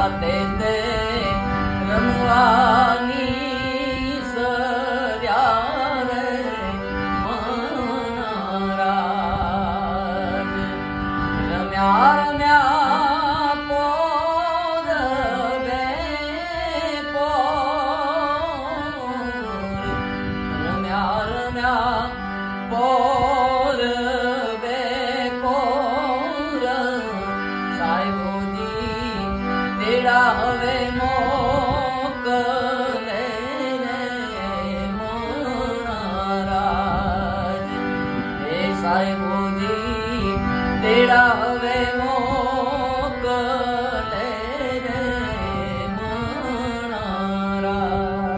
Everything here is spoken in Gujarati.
રાતે તે રમવાની સર્યા રે મનરાજ રમ્યા રમ્યા પોર બે પોર રમ્યા રમ્યા પોર બે પોર સાહેબોજી તેડા હવે મોકલે રે મનરાજ એ સાહેબોજી તેડા હવે